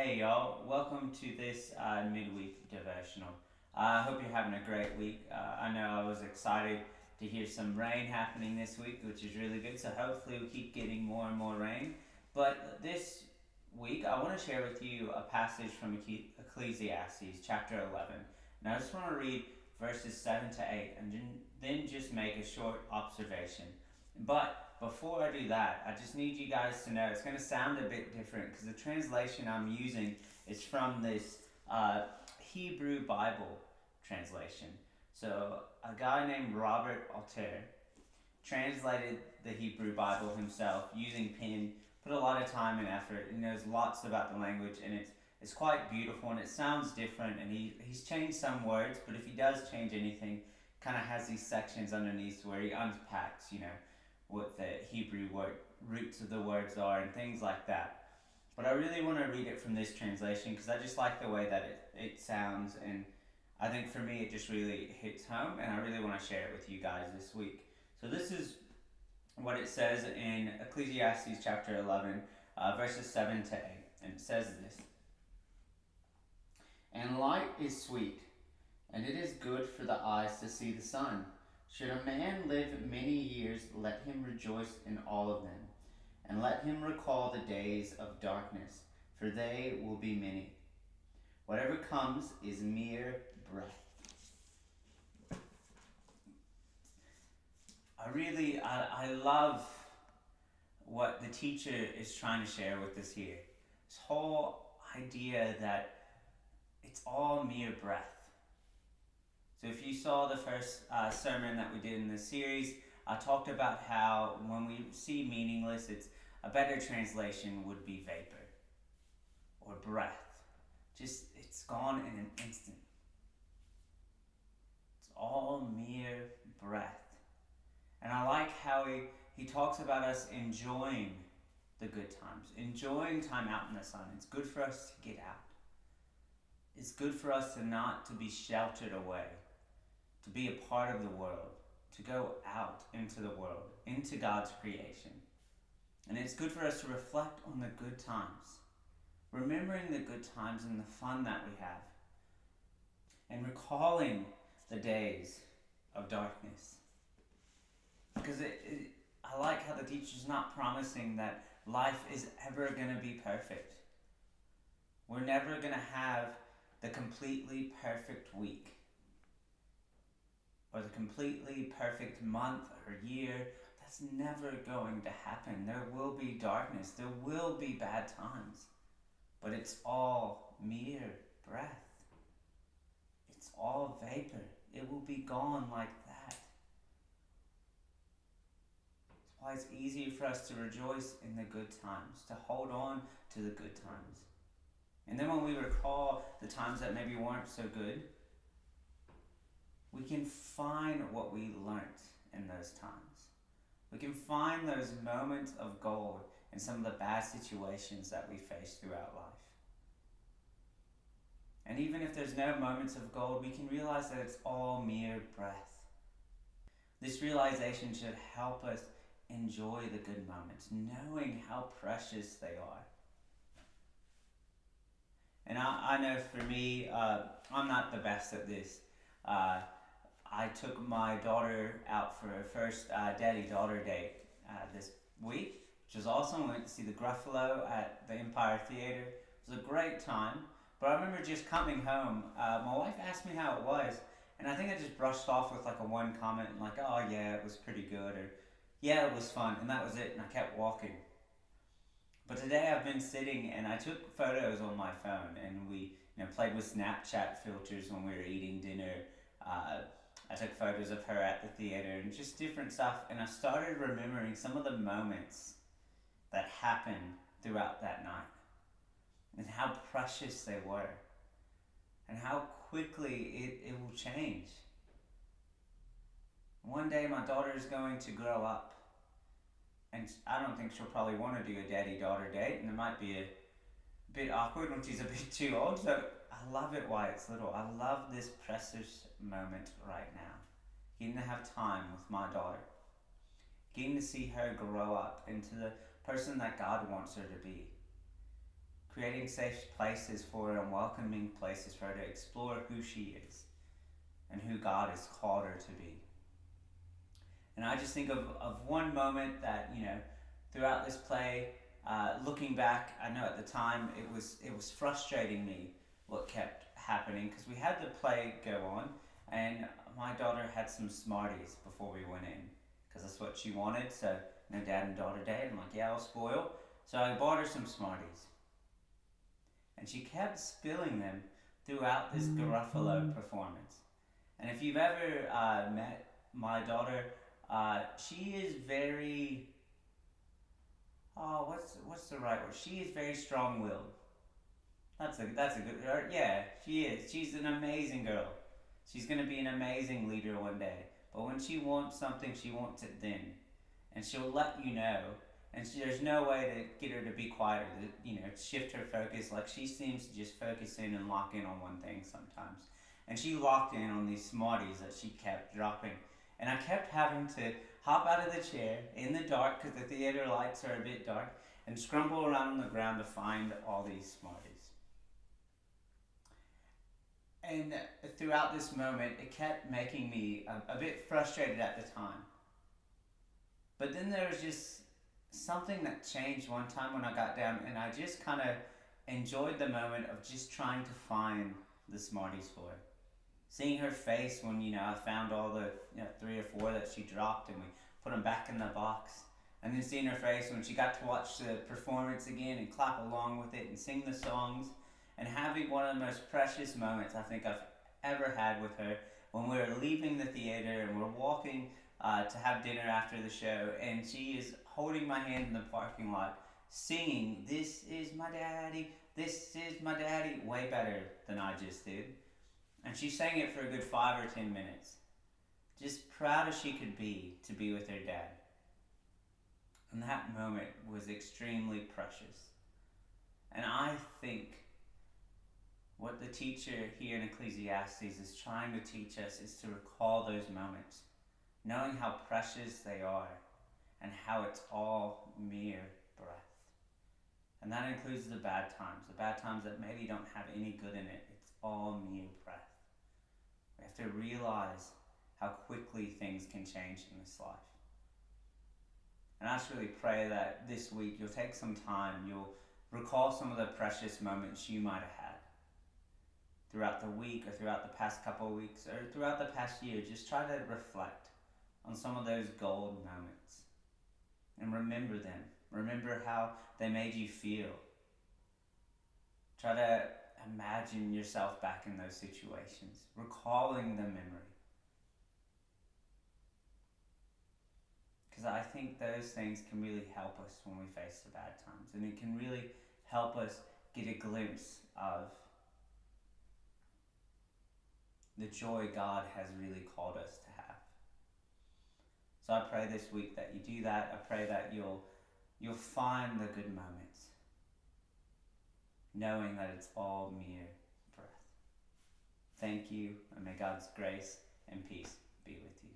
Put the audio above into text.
Hey y'all, welcome to this Midweek Devotional. I hope you're having a great week. I know I was excited to hear some rain happening this week, which is really good, so hopefully we keep getting more and more rain. But this week I want to share with you a passage from Ecclesiastes chapter 11. And I just want to read verses 7 to 8 and then just make a short observation. But before I do that, I just need you guys to know it's going to sound a bit different because the translation I'm using is from this Hebrew Bible translation. So a guy named Robert Alter translated the Hebrew Bible himself using pen, put a lot of time and effort. He knows lots about the language, and it's quite beautiful and it sounds different, and he's changed some words, but if he does change anything, kind of has these sections underneath where he unpacks, what the Hebrew roots of the words are and things like that. But I really want to read it from this translation because I just like the way that it sounds, and I think for me it just really hits home, and I really want to share it with you guys this week. So this is what it says in Ecclesiastes chapter 11, verses 7 to 8, and it says this: "And light is sweet, and it is good for the eyes to see the sun. Should a man live many years, let him rejoice in all of them, and let him recall the days of darkness, for they will be many. Whatever comes is mere breath." I love what the teacher is trying to share with us here. This whole idea that it's all mere breath. So if you saw the first sermon that we did in this series, I talked about how when we see meaningless, it's a better translation would be vapor or breath. Just, it's gone in an instant. It's all mere breath. And I like how he talks about us enjoying the good times, enjoying time out in the sun. It's good for us to get out. It's good for us to be sheltered away, to be a part of the world, to go out into the world, into God's creation. And it's good for us to reflect on the good times, remembering the good times and the fun that we have, and recalling the days of darkness. Because I like how the teacher's not promising that life is ever going to be perfect. We're never going to have the completely perfect week, or the completely perfect month or year. That's never going to happen. There will be darkness. There will be bad times. But it's all mere breath. It's all vapor. It will be gone like that. That's why it's easier for us to rejoice in the good times, to hold on to the good times. And then when we recall the times that maybe weren't so good, we can find what we learnt in those times. We can find those moments of gold in some of the bad situations that we face throughout life. And even if there's no moments of gold, we can realize that it's all mere breath. This realization should help us enjoy the good moments, knowing how precious they are. And I know for me, I'm not the best at this. I took my daughter out for her first daddy-daughter date this week, which was awesome. We went to see the Gruffalo at the Empire Theater. It was a great time. But I remember just coming home, my wife asked me how it was, and I think I just brushed off with like a one comment, like, "Oh yeah, it was pretty good," or "Yeah, it was fun," and that was it, and I kept walking. But today I've been sitting and I took photos on my phone, and we played with Snapchat filters when we were eating dinner. I took photos of her at the theater and just different stuff, and I started remembering some of the moments that happened throughout that night and how precious they were and how quickly it will change. One day my daughter is going to grow up, and I don't think she'll probably want to do a daddy-daughter date, and it might be a bit awkward when she's a bit too old, so I love it while it's little. I love this precious moment right now. Getting to have time with my daughter. Getting to see her grow up into the person that God wants her to be. creating safe places for her and welcoming places for her to explore who she is and who God has called her to be. And I just think of one moment that, throughout this play, looking back, I know at the time it was frustrating me what kept happening, because we had the play go on and my daughter had some Smarties before we went in, because that's what she wanted. So, dad and daughter day, I'm like, yeah, I'll spoil. So I bought her some Smarties. And she kept spilling them throughout this Garofalo performance. And if you've ever met my daughter, she is very, what's the right word? She is very strong-willed. That's a good, yeah, she is. She's an amazing girl. She's going to be an amazing leader one day. But when she wants something, she wants it then. And she'll let you know. And there's no way to get her to be quiet or to shift her focus. Like, she seems to just focus in and lock in on one thing sometimes. And she locked in on these Smarties that she kept dropping. And I kept having to hop out of the chair in the dark, because the theater lights are a bit dark, and scramble around on the ground to find all these Smarties. And throughout this moment, it kept making me a bit frustrated at the time. But then there was just something that changed one time when I got down, and I just kind of enjoyed the moment of just trying to find the Smarties for her. Seeing her face when, I found all the 3 or 4 that she dropped and we put them back in the box. And then seeing her face when she got to watch the performance again and clap along with it and sing the songs. And having one of the most precious moments I think I've ever had with her, when we were leaving the theater and we're walking to have dinner after the show, and she is holding my hand in the parking lot, singing, "This is my daddy, this is my daddy," way better than I just did. And she sang it for a good 5 or 10 minutes. Just proud as she could be to be with her dad. And that moment was extremely precious. And I think what the teacher here in Ecclesiastes is trying to teach us is to recall those moments, knowing how precious they are and how it's all mere breath. And that includes the bad times that maybe don't have any good in it. It's all mere breath. We have to realize how quickly things can change in this life. And I just really pray that this week you'll take some time, you'll recall some of the precious moments you might have had throughout the week or throughout the past couple of weeks or throughout the past year. Just try to reflect on some of those gold moments and remember them. Remember how they made you feel. Try to imagine yourself back in those situations, recalling the memory. Because I think those things can really help us when we face the bad times, and it can really help us get a glimpse of the joy God has really called us to have. So I pray this week that you do that. I pray that you'll find the good moments, knowing that it's all mere breath. Thank you, and may God's grace and peace be with you.